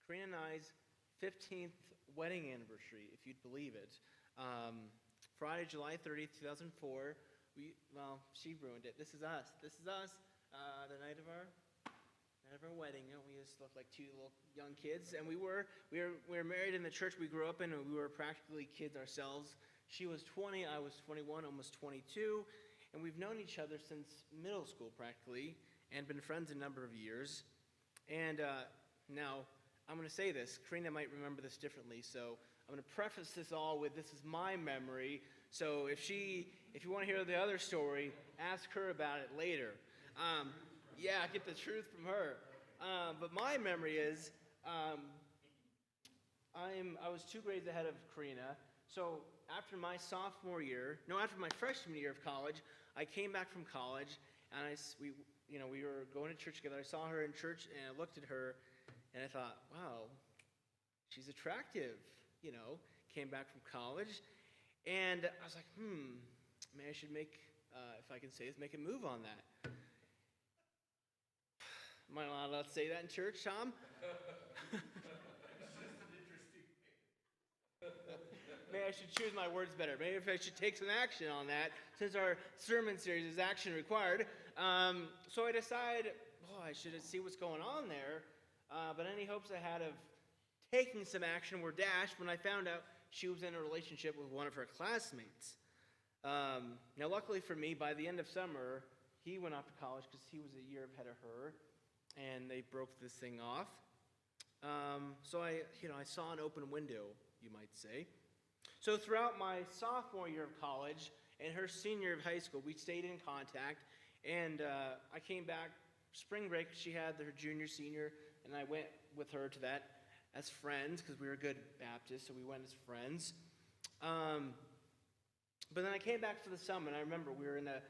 Karina and I's 15th wedding anniversary, if you'd believe it. Friday, July 30th, 2004. She ruined it. This is us. This is us. The night of our wedding. We just looked like two little young kids, and we were married in the church we grew up in, and we were practically kids ourselves. She was 20, I was 21, almost 22, and we've known each other since middle school practically, and been friends a number of years. And now, I'm going to say this. Karina might remember this differently, so I'm going to preface this all with this is my memory. So if you want to hear the other story, ask her about it later. Get the truth from her. But my memory is, I was 2 grades ahead of Karina. So after my freshman year of college, I came back from college, and we were going to church together. I saw her in church, and I looked at her, and I thought, wow, she's attractive. Came back from college, and I was like, maybe I should make, if I can say this, make a move on that. Am I not allowed to say that in church, Tom? Maybe I should choose my words better. Maybe if I should take some action on that, since our sermon series is action required. So I decided, I should see what's going on there. But any hopes I had of taking some action were dashed when I found out she was in a relationship with one of her classmates. Now, luckily for me, by the end of summer, he went off to college because he was a year ahead of her, and they broke this thing off. So I saw an open window, you might say. So throughout my sophomore year of college and her senior year of high school, we stayed in contact, and I came back spring break. She had her junior, senior, and I went with her to that as friends because we were good Baptists, so we went as friends. But then I came back for the summer, and I remember we were in a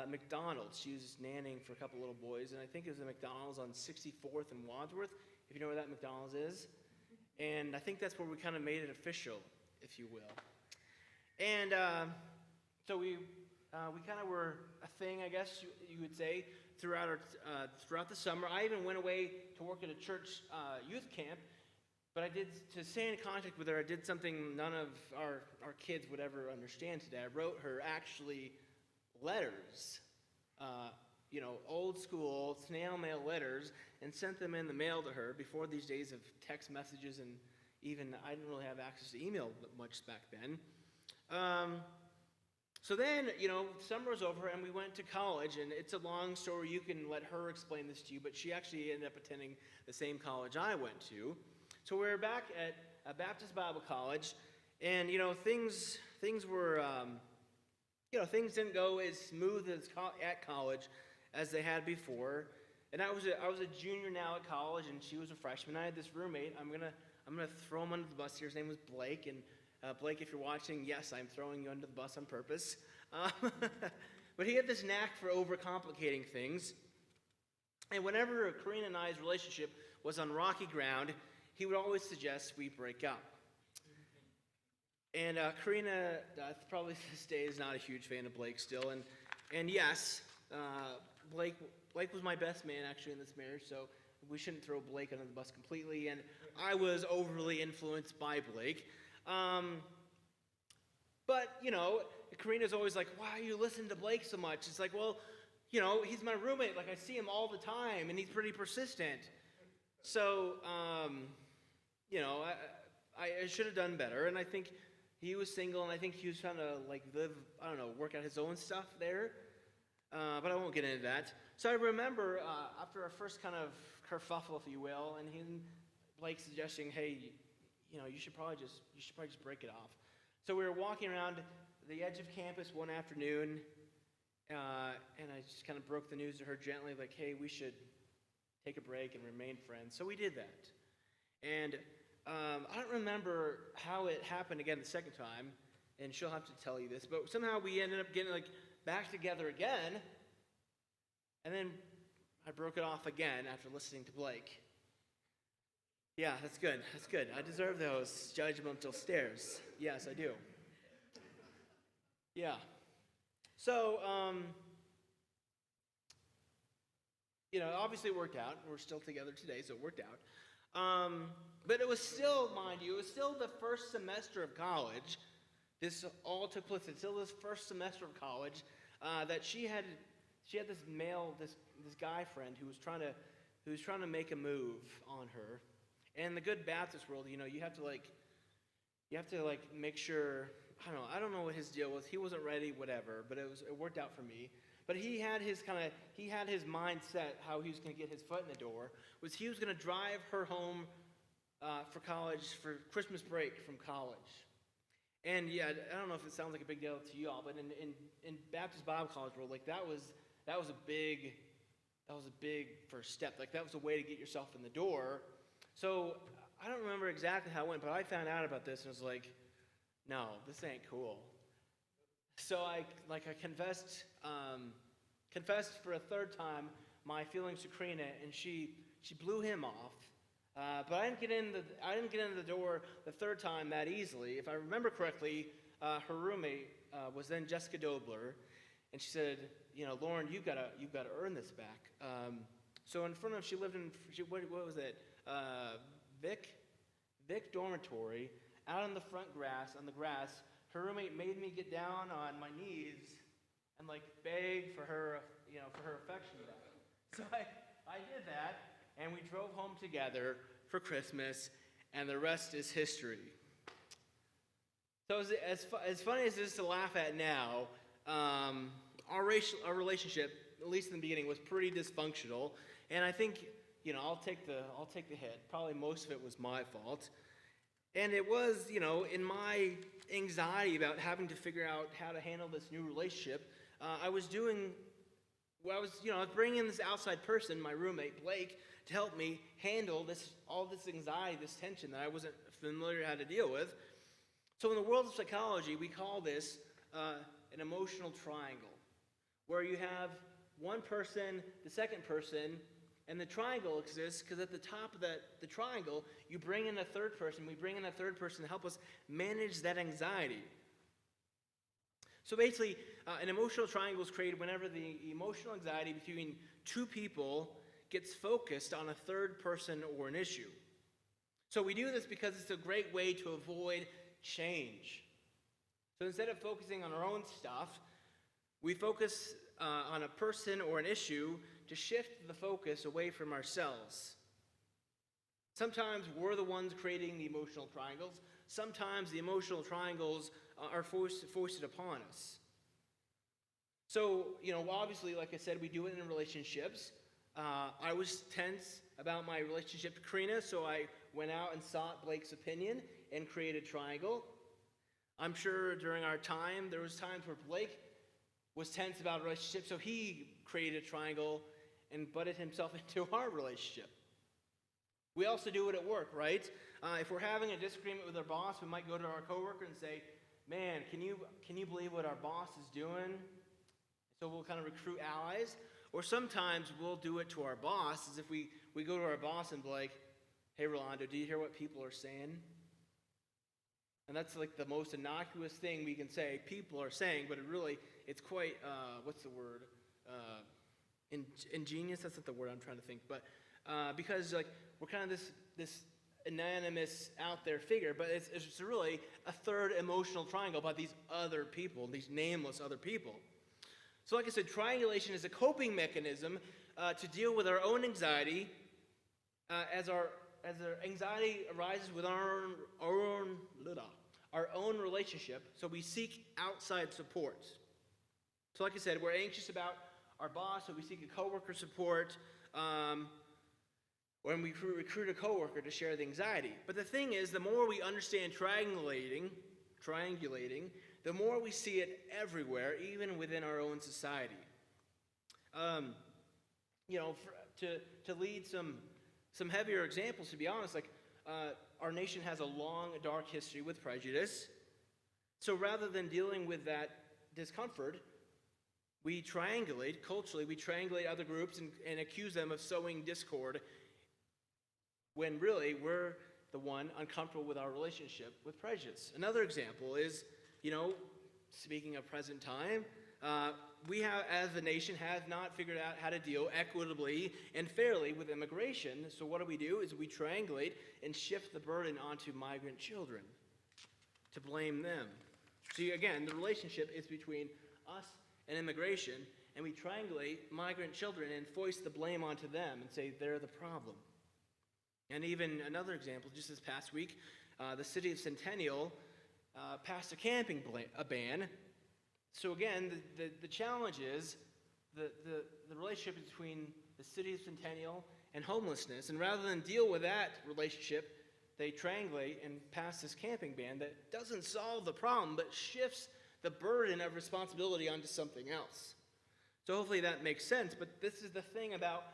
McDonald's. She was nannying for a couple little boys, and I think it was a McDonald's on 64th and Wadsworth, if you know where that McDonald's is. And I think that's where we kind of made it official, if you will. And so we kind of were a thing, I guess you would say, throughout the summer. I even went away to work at a church youth camp, but to stay in contact with her, I did something none of our kids would ever understand today. I wrote her actually letters, old school snail mail letters, and sent them in the mail to her before these days of text messages, and even I didn't really have access to email much back then. So then, summer was over, and we went to college, and it's a long story. You can let her explain this to you, but she actually ended up attending the same college I went to. So we were back at a Baptist Bible college, and, things were, things didn't go as smooth at college as they had before. And I was a junior now at college, and she was a freshman. I had this roommate. I'm gonna throw him under the bus here. His name was Blake, and Blake, if you're watching, yes, I'm throwing you under the bus on purpose. But he had this knack for overcomplicating things. And whenever Karina and I's relationship was on rocky ground, he would always suggest we break up. And Karina, probably to this day, is not a huge fan of Blake still. And yes, Blake was my best man, actually, in this marriage, so we shouldn't throw Blake under the bus completely. And I was overly influenced by Blake. But, Karina's always like, why are you listening to Blake so much? It's like, well, he's my roommate. Like, I see him all the time, and he's pretty persistent. So, I should have done better. And I think he was single, and I think he was trying to, work out his own stuff there. But I won't get into that. So I remember after our first kind of kerfuffle, if you will, and Blake suggesting, hey, you should probably just break it off. So we were walking around the edge of campus one afternoon, and I just kind of broke the news to her gently, like, hey, we should take a break and remain friends. So we did that. And I don't remember how it happened again the second time, and she'll have to tell you this, but somehow we ended up getting back together again, and then I broke it off again after listening to Blake. Yeah, that's good. That's good. I deserve those judgmental stares. Yes, I do. Yeah. So, obviously it worked out. We're still together today, so it worked out. But it was still, mind you, it was still the first semester of college. This all took place until this first semester of college. That she had this guy friend who was trying to make a move on her. And in the good Baptist world, you have to make sure. I don't know what his deal was. He wasn't ready, whatever. But it worked out for me. But he had his mindset how he was going to get his foot in the door. Was he was going to drive her home for college, for Christmas break from college. And yeah, I don't know if it sounds like a big deal to you all, but in Baptist Bible College world, that was a big first step. That was a way to get yourself in the door. So I don't remember exactly how it went, but I found out about this and was like, no, this ain't cool. So I confessed for a third time my feelings to Karina, and she blew him off. But I didn't get into the door the third time that easily. If I remember correctly, her roommate was then Jessica Dobler, and she said, Loren, you've got to earn this back. So in front of she lived in what was it? Vic dormitory, out on the front grass on the grass. Her roommate made me get down on my knees and beg for her affection back. So I did that. And we drove home together for Christmas, and the rest is history. So as funny as it is to laugh at now, our relationship, at least in the beginning, was pretty dysfunctional. And I think, I'll take the hit. Probably most of it was my fault. And it was, in my anxiety about having to figure out how to handle this new relationship, I was bringing in this outside person, my roommate, Blake, to help me handle all this anxiety, this tension that I wasn't familiar how to deal with. So in the world of psychology, we call this an emotional triangle, where you have one person, the second person, and the triangle exists because at the top of the triangle, you bring in a third person. We bring in a third person to help us manage that anxiety. So basically, an emotional triangle is created whenever the emotional anxiety between two people gets focused on a third person or an issue. So we do this because it's a great way to avoid change. So instead of focusing on our own stuff, we focus on a person or an issue to shift the focus away from ourselves. Sometimes we're the ones creating the emotional triangles. Sometimes the emotional triangles are foisted upon us. So, obviously, like I said, we do it in relationships. I was tense about my relationship to Karina, so I went out and sought Blake's opinion and created a triangle. I'm sure during our time, there was times where Blake was tense about a relationship, so he created a triangle and butted himself into our relationship. We also do it at work, right? If we're having a disagreement with our boss, we might go to our coworker and say, man, can you believe what our boss is doing? So we'll kind of recruit allies. Or sometimes we'll do it to our boss, as if we go to our boss and be like, hey, Rolando, do you hear what people are saying? And that's the most innocuous thing we can say people are saying, but it's quite, what's the word? Ingenious? That's not the word I'm trying to think. But because we're kind of this anonymous out there figure, but it's really a third emotional triangle about these other people, these nameless other people. So like I said, triangulation is a coping mechanism to deal with our own anxiety as our anxiety arises with our own relationship, so we seek outside support. So like I said, we're anxious about our boss, so we seek a coworker support when we recruit a coworker to share the anxiety. But the thing is, the more we understand triangulating, the more we see it everywhere, even within our own society. To lead some heavier examples, to be honest, our nation has a long, dark history with prejudice. So rather than dealing with that discomfort, we triangulate other groups and accuse them of sowing discord when really we're the one uncomfortable with our relationship with prejudice. Another example is, speaking of present time, we have, as a nation, have not figured out how to deal equitably and fairly with immigration. So what do? Is we triangulate and shift the burden onto migrant children to blame them. See, again, the relationship is between us and immigration, and we triangulate migrant children and foist the blame onto them and say they're the problem. And even another example, just this past week, the city of Centennial passed a camping ban. So again, the challenge is the relationship between the city of Centennial and homelessness. And rather than deal with that relationship, they triangulate and pass this camping ban that doesn't solve the problem, but shifts the burden of responsibility onto something else. So hopefully that makes sense. But this is the thing about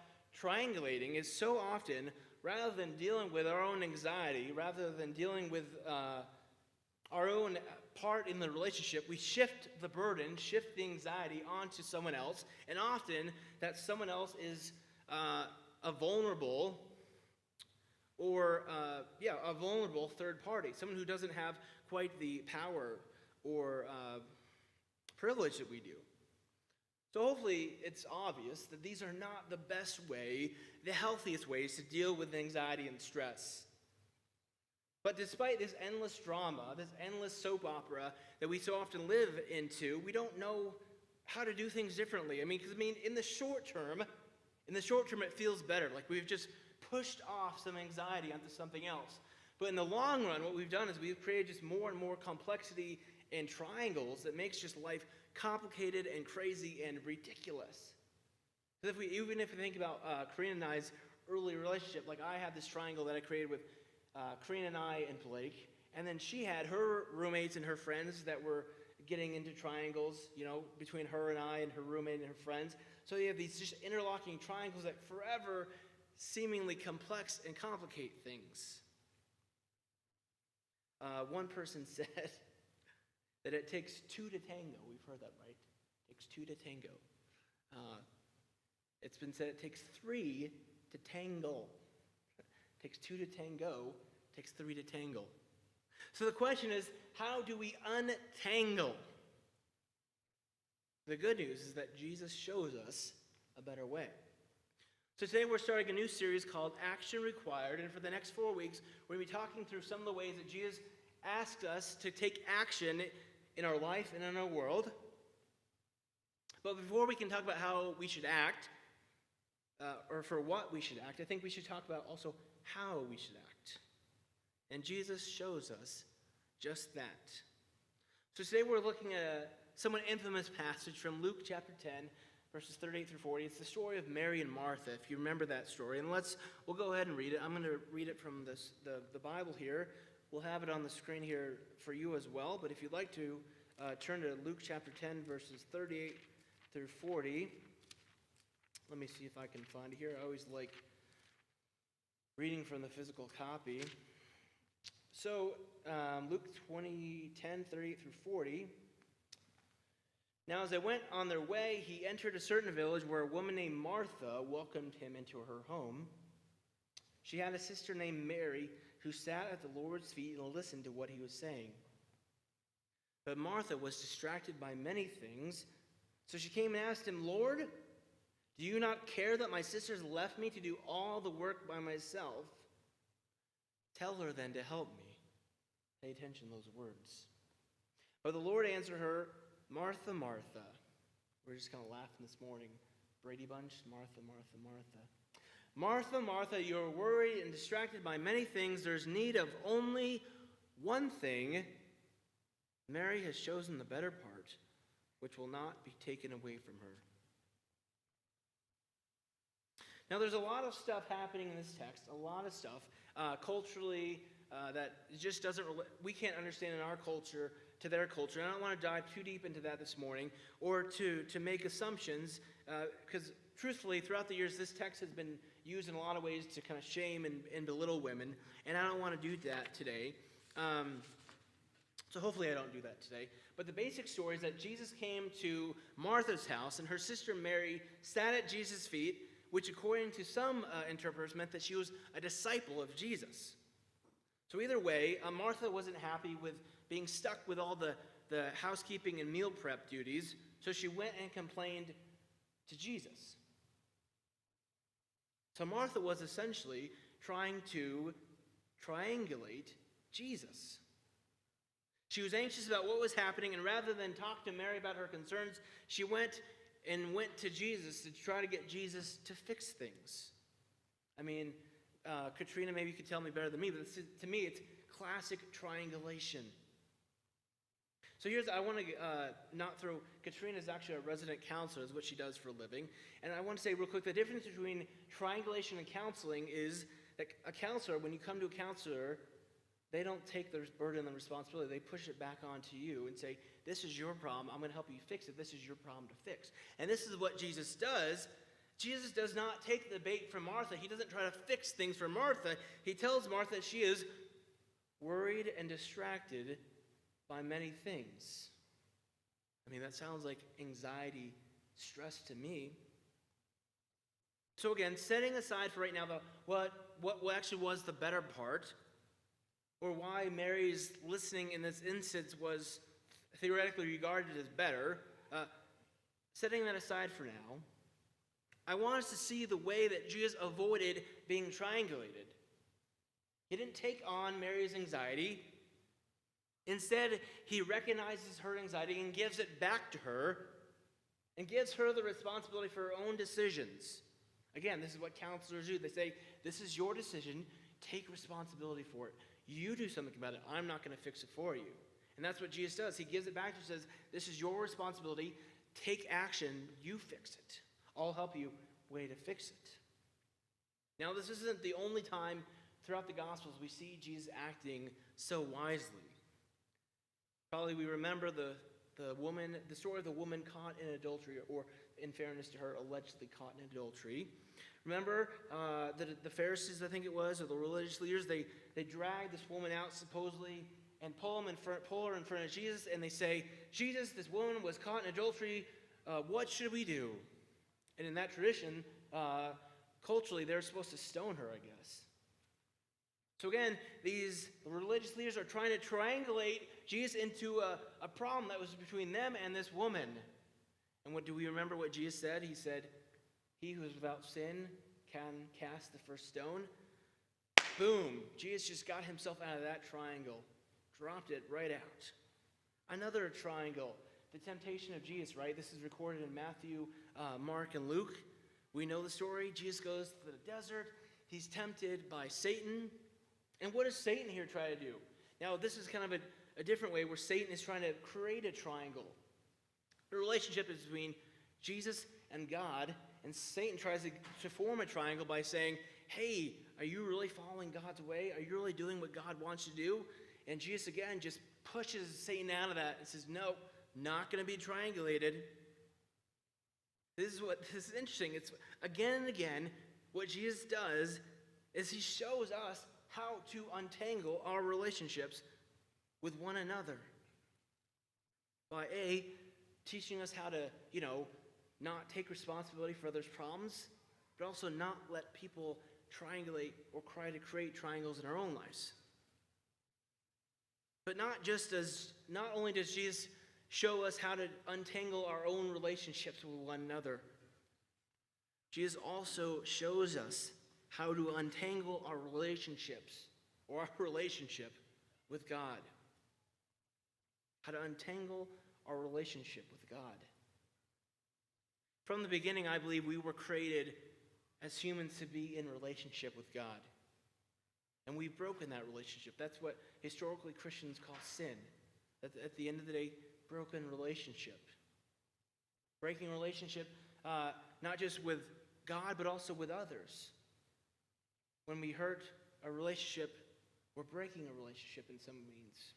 triangulating, is so often, rather than dealing with our own anxiety, rather than dealing with our own part in the relationship, we shift the burden, shift the anxiety onto someone else. And often that someone else is a vulnerable a vulnerable third party, someone who doesn't have quite the power or privilege that we do. So hopefully it's obvious that these are not the best way, the healthiest ways to deal with anxiety and stress. But despite this endless drama, this endless soap opera that we so often live into, we don't know how to do things differently. Because in the short term, it feels better. Like we've just pushed off some anxiety onto something else. But in the long run, what we've done is we've created just more and more complexity and triangles that makes just life complicated and crazy and ridiculous. Because even if we think about Karina and I's early relationship, like I had this triangle that I created with Karina and I and Blake, and then she had her roommates and her friends that were getting into triangles, between her and I and her roommate and her friends. So you have these just interlocking triangles that forever seemingly complex and complicate things. One person said that it takes two to tango. We've heard that, right? It takes two to tango. It's been said it takes three to tangle. It takes two to tango. It takes three to tangle. So the question is, how do we untangle? The good news is that Jesus shows us a better way. So today we're starting a new series called Action Required, and for the next 4 weeks, we're going to be talking through some of the ways that Jesus asks us to take action in our life and in our world. But before we can talk about how we should act, or for what we should act, I think we should talk about also how we should act. And Jesus shows us just that. So today we're looking at a somewhat infamous passage from Luke chapter 10, verses 38 through 40. It's the story of Mary and Martha, if you remember that story. And we'll go ahead and read it. I'm going to read it from the Bible here. We'll have it on the screen here for you as well. But if you'd like to, turn to Luke chapter 10, verses 38 through 40. Let me see if I can find it here. I always like reading from the physical copy. So, Luke 10, 38 through 40. Now, as they went on their way, he entered a certain village where a woman named Martha welcomed him into her home. She had a sister named Mary who sat at the Lord's feet and listened to what he was saying. But Martha was distracted by many things, so she came and asked him, "Lord, do you not care that my sisters left me to do all the work by myself? Tell her then to help me." Pay attention to those words. But the Lord answered her, "Martha, Martha." We're just kind of laughing this morning. Brady Bunch, Martha, Martha, Martha. "Martha, Martha, you're worried and distracted by many things. There's need of only one thing. Mary has chosen the better part, which will not be taken away from her." Now, there's a lot of stuff happening in this text, a lot of stuff culturally that just doesn't we can't understand in our culture to their culture. And I don't want to dive too deep into that this morning or to make assumptions, because truthfully, throughout the years, this text has been used in a lot of ways to kind of shame and belittle women, and I don't want to do that today. So hopefully I don't do that today. But the basic story is that Jesus came to Martha's house, and her sister Mary sat at Jesus' feet, which according to some interpreters meant that she was a disciple of Jesus. So either way, Martha wasn't happy with being stuck with all the housekeeping and meal prep duties, So she went and complained to Jesus. So Martha was essentially trying to triangulate Jesus. She was anxious about what was happening, and rather than talk to Mary about her concerns, she went to Jesus to try to get Jesus to fix things. I mean, Katrina, maybe you could tell me better than me, but to me, it's classic triangulation. So I want to not throw, Katrina's actually a resident counselor, is what she does for a living. And I want to say real quick, the difference between triangulation and counseling is that a counselor, when you come to a counselor, they don't take the burden and the responsibility. They push it back onto you and say, this is your problem. I'm going to help you fix it. This is your problem to fix. And this is what Jesus does. Jesus does not take the bait from Martha. He doesn't try to fix things for Martha. He tells Martha that she is worried and distracted by many things. I mean, that sounds like anxiety, stress to me. So again, setting aside for right now what actually was the better part, or why Mary's listening in this instance was theoretically regarded as better, setting that aside for now, I want us to see the way that Jesus avoided being triangulated. He didn't take on Mary's anxiety. Instead, he recognizes her anxiety and gives it back to her and gives her the responsibility for her own decisions. Again, this is what counselors do. They say, this is your decision. Take responsibility for it. You do something about it. I'm not going to fix it for you. And that's what Jesus does. He gives it back to her, says, this is your responsibility. Take action. You fix it. I'll help you way to fix it. Now, this isn't the only time throughout the Gospels we see Jesus acting so wisely. Probably we remember the story of the woman caught in adultery, or in fairness to her, allegedly caught in adultery. Remember the Pharisees, I think it was, or the religious leaders, they drag this woman out supposedly and pull her in front of Jesus, and they say, Jesus, this woman was caught in adultery. What should we do? And in that tradition, culturally, they're supposed to stone her, I guess. So again, these religious leaders are trying to triangulate Jesus into a problem that was between them and this woman. And what do we remember what Jesus said? He said, he who is without sin can cast the first stone. Boom. Jesus just got himself out of that triangle. Dropped it right out. Another triangle. The temptation of Jesus, right? This is recorded in Matthew, Mark, and Luke. We know the story. Jesus goes to the desert. He's tempted by Satan. And what does Satan here try to do? Now, this is kind of a different way where Satan is trying to create a triangle. The relationship is between Jesus and God, and Satan tries to form a triangle by saying, hey, are you really following God's way? Are you really doing what God wants you to do? And Jesus, again, just pushes Satan out of that and says, no, not going to be triangulated. This is interesting. It's again and again, what Jesus does is he shows us how to untangle our relationships with one another. By teaching us how to, not take responsibility for others' problems, but also not let people triangulate or try to create triangles in our own lives. But not only does Jesus show us how to untangle our own relationships with one another, Jesus also shows us how to untangle our relationships, or our relationship with God. How to untangle our relationship with God. From the beginning, I believe we were created as humans to be in relationship with God. And we've broken that relationship. That's what historically Christians call sin. At the end of the day, broken relationship. Breaking relationship, not just with God, but also with others. When we hurt a relationship, we're breaking a relationship in some means.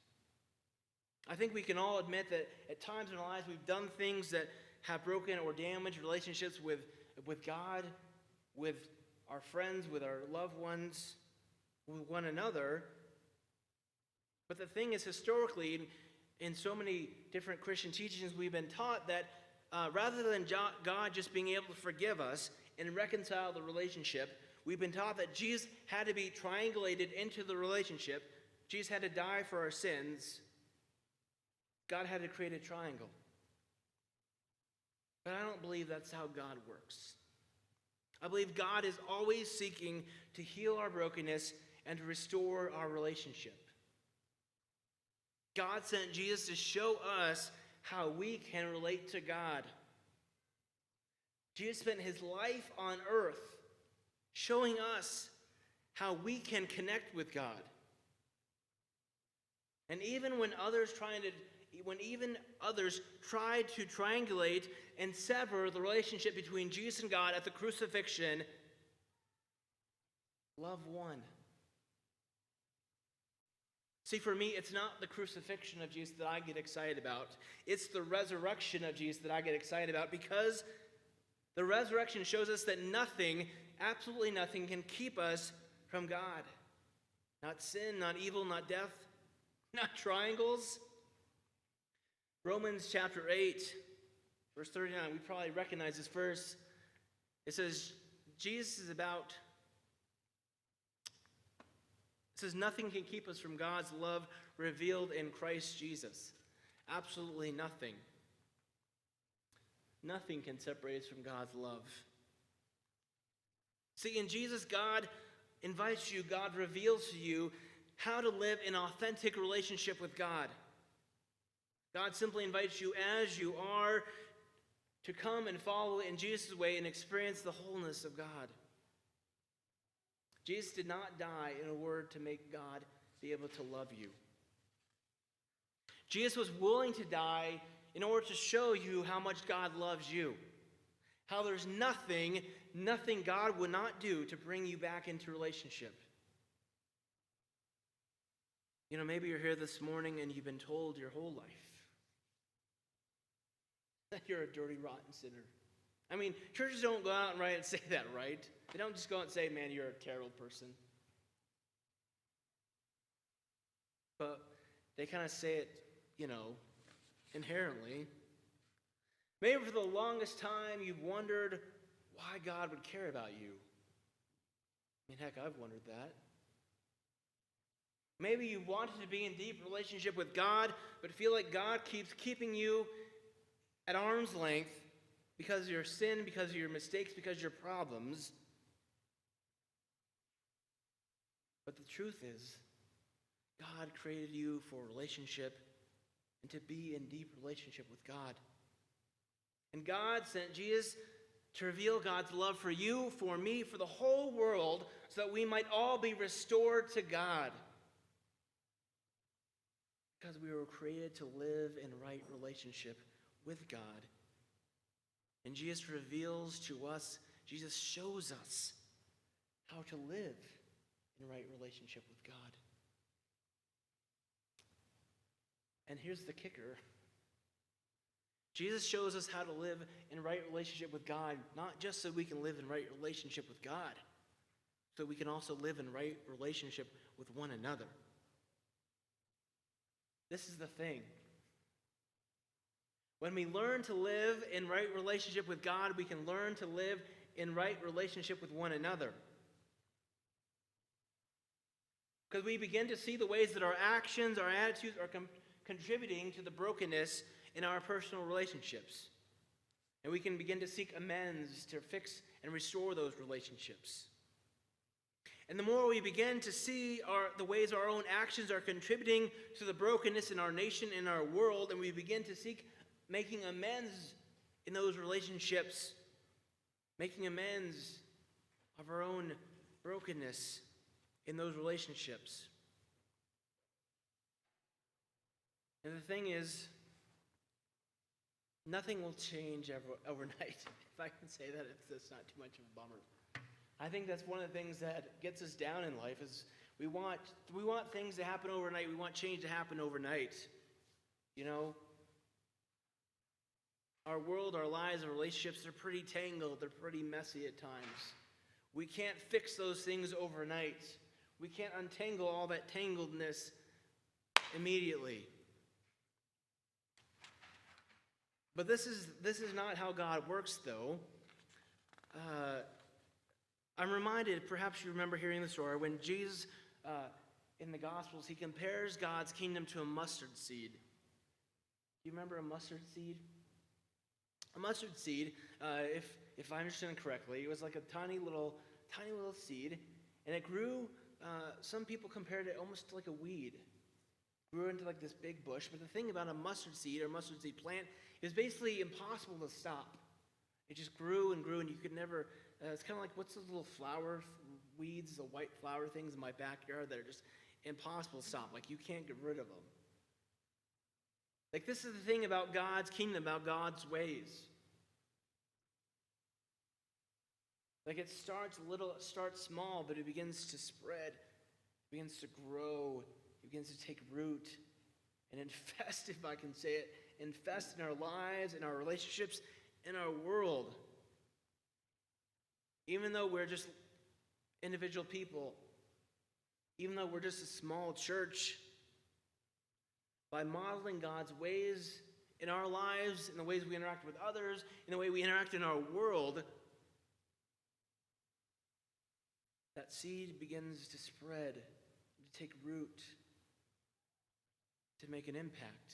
I think we can all admit that at times in our lives we've done things that have broken or damaged relationships with God, with our friends, with our loved ones, with one another. But the thing is, historically, in so many different Christian teachings, we've been taught that rather than God just being able to forgive us and reconcile the relationship, we've been taught that Jesus had to be triangulated into the relationship. Jesus had to die for our sins. God had to create a triangle. But I don't believe that's how God works. I believe God is always seeking to heal our brokenness and to restore our relationship. God sent Jesus to show us how we can relate to God. Jesus spent his life on earth showing us how we can connect with God. And even when others tried to triangulate and sever the relationship between Jesus and God at the crucifixion, love won. See, for me, it's not the crucifixion of Jesus that I get excited about. It's the resurrection of Jesus that I get excited about, because the resurrection shows us that nothing, absolutely nothing, can keep us from God. Not sin, not evil, not death, not triangles. Romans chapter 8, verse 39, we probably recognize this verse. It says, nothing can keep us from God's love revealed in Christ Jesus. Absolutely nothing. Nothing can separate us from God's love. See, in Jesus, God invites you, God reveals to you how to live in authentic relationship with God. God simply invites you as you are to come and follow in Jesus' way and experience the wholeness of God. Jesus did not die in order to make God be able to love you. Jesus was willing to die in order to show you how much God loves you. How there's nothing God would not do to bring you back into relationship. You know, maybe you're here this morning and you've been told your whole life that you're a dirty, rotten sinner. I mean, churches don't go out and say that, right? They don't just go out and say, man, you're a terrible person. But they kind of say it, inherently. Maybe for the longest time you've wondered why God would care about you. I mean, heck, I've wondered that. Maybe you wanted to be in deep relationship with God, but feel like God keeps keeping you at arm's length because of your sin, because of your mistakes, because of your problems. But the truth is, God created you for relationship and to be in deep relationship with God. And God sent Jesus to reveal God's love for you, for me, for the whole world, so that we might all be restored to God. Because we were created to live in right relationship with God. And Jesus reveals to us, Jesus shows us how to live in right relationship with God. And here's the kicker. Jesus shows us how to live in right relationship with God, not just so we can live in right relationship with God, so we can also live in right relationship with one another. This is the thing. When we learn to live in right relationship with God, we can learn to live in right relationship with one another. Because we begin to see the ways that our actions, our attitudes are contributing to the brokenness in our personal relationships. And we can begin to seek amends to fix and restore those relationships. And the more we begin to see the ways our own actions are contributing to the brokenness in our nation, in our world, and we begin to seek making amends in those relationships, making amends of our own brokenness in those relationships. And the thing is, nothing will change overnight. If I can say that, it's not too much of a bummer. I think that's one of the things that gets us down in life is we want things to happen overnight. We want change to happen overnight. Our world, our lives, our relationships, they're pretty tangled. They're pretty messy at times. We can't fix those things overnight. We can't untangle all that tangledness immediately. But this is not how God works, though. I'm reminded, perhaps you remember hearing the story, when Jesus, in the Gospels, he compares God's kingdom to a mustard seed. Do you remember a mustard seed? A mustard seed, if I understand correctly, it was like a tiny little seed, and it grew. Some people compared it almost to like a weed. It grew into like this big bush. But the thing about a mustard seed or mustard seed plant is basically impossible to stop. It just grew and grew, and you could never. It's kind of like what's those little flower weeds, the white flower things in my backyard that are just impossible to stop. Like you can't get rid of them. Like this is the thing about God's kingdom, about God's ways. Like it starts little, it starts small, but it begins to spread, it begins to grow, it begins to take root and infest, if I can say it, infest in our lives, in our relationships, in our world. Even though we're just individual people, even though we're just a small church, by modeling God's ways in our lives, in the ways we interact with others, in the way we interact in our world, that seed begins to spread, to take root, to make an impact.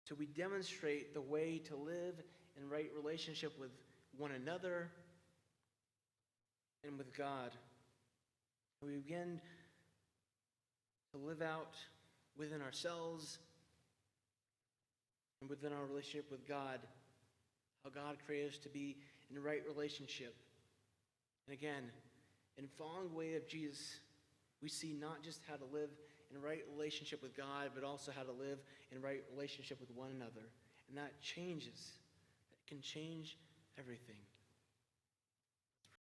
So we demonstrate the way to live in right relationship with one another and with God. And we begin to live out within ourselves and within our relationship with God, how God created us to be in right relationship. And again, in following the way of Jesus, we see not just how to live in right relationship with God, but also how to live in right relationship with one another. And that changes. That can change everything.